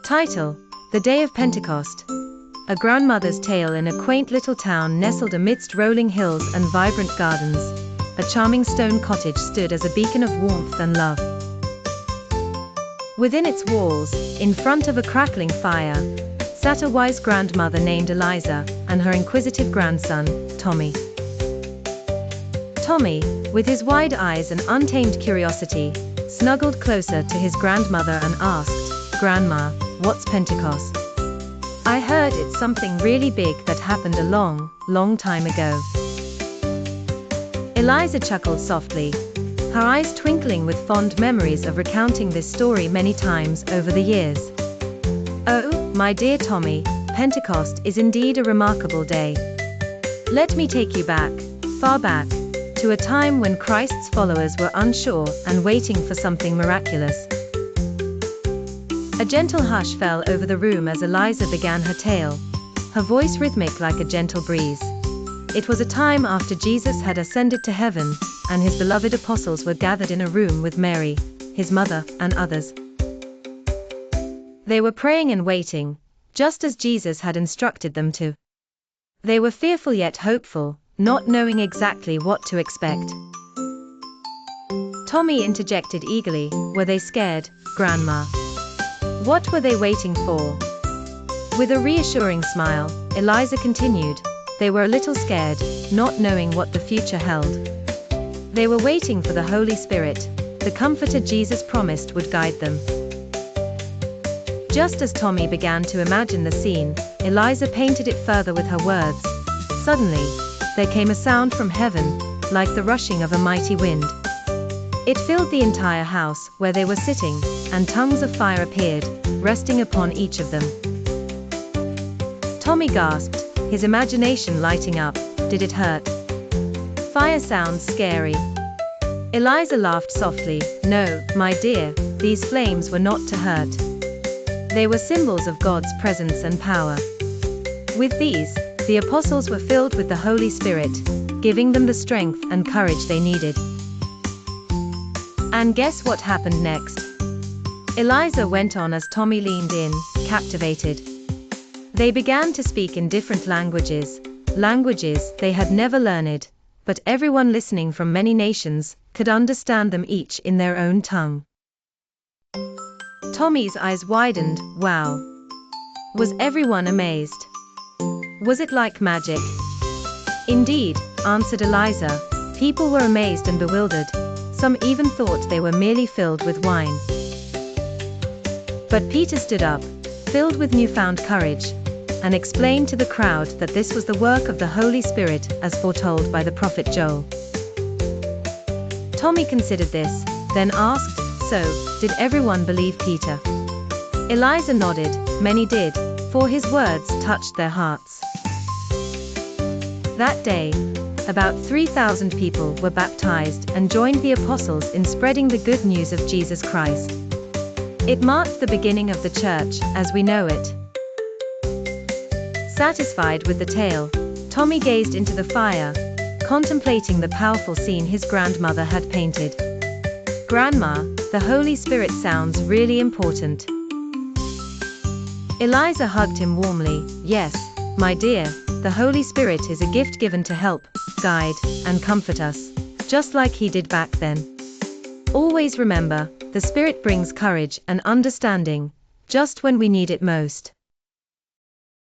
Title: The Day of Pentecost. A grandmother's tale in a quaint little town nestled amidst rolling hills and vibrant gardens. A charming stone cottage stood as a beacon of warmth and love. Within its walls, in front of a crackling fire, sat a wise grandmother named Eliza, and her inquisitive grandson, Tommy. Tommy, with his wide eyes and untamed curiosity, snuggled closer to his grandmother and asked, "Grandma, what's Pentecost? I heard it's something really big that happened a long, long time ago." Eliza chuckled softly, her eyes twinkling with fond memories of recounting this story many times over the years. "Oh, my dear Tommy, Pentecost is indeed a remarkable day. Let me take you back, far back, to a time when Christ's followers were unsure and waiting for something miraculous." A gentle hush fell over the room as Eliza began her tale, her voice rhythmic like a gentle breeze. It was a time after Jesus had ascended to heaven, and his beloved apostles were gathered in a room with Mary, his mother, and others. They were praying and waiting, just as Jesus had instructed them to. They were fearful yet hopeful, not knowing exactly what to expect. Tommy interjected eagerly, "Were they scared, Grandma? What were they waiting for?" With a reassuring smile, Eliza continued, "They were a little scared, not knowing what the future held. They were waiting for the Holy Spirit, the comforter Jesus promised would guide them." Just as Tommy began to imagine the scene, Eliza painted it further with her words. Suddenly, there came a sound from heaven, like the rushing of a mighty wind. It filled the entire house where they were sitting, and tongues of fire appeared, resting upon each of them. Tommy gasped, his imagination lighting up. "Did it hurt? Fire sounds scary." Eliza laughed softly. "No, my dear, these flames were not to hurt. They were symbols of God's presence and power. With these, the apostles were filled with the Holy Spirit, giving them the strength and courage they needed." And guess what happened next? Eliza went on as Tommy leaned in, captivated. They began to speak in different languages they had never learned, but everyone listening from many nations could understand them each in their own tongue. Tommy's eyes widened. Wow! Was everyone amazed? Was it like magic? "Indeed," answered Eliza, "people were amazed and bewildered. Some even thought they were merely filled with wine." But Peter stood up, filled with newfound courage, and explained to the crowd that this was the work of the Holy Spirit as foretold by the prophet Joel. Tommy considered this, then asked, "So, did everyone believe Peter?" Eliza nodded. Many did, for his words touched their hearts. That day, about 3,000 people were baptized and joined the apostles in spreading the good news of Jesus Christ. It marked the beginning of the church as we know it. Satisfied with the tale, Tommy gazed into the fire, contemplating the powerful scene his grandmother had painted. "Grandma, the Holy Spirit sounds really important." Eliza hugged him warmly. "Yes, my dear, the Holy Spirit is a gift given to help, guide, and comfort us, just like he did back then. Always remember, the Spirit brings courage and understanding, just when we need it most."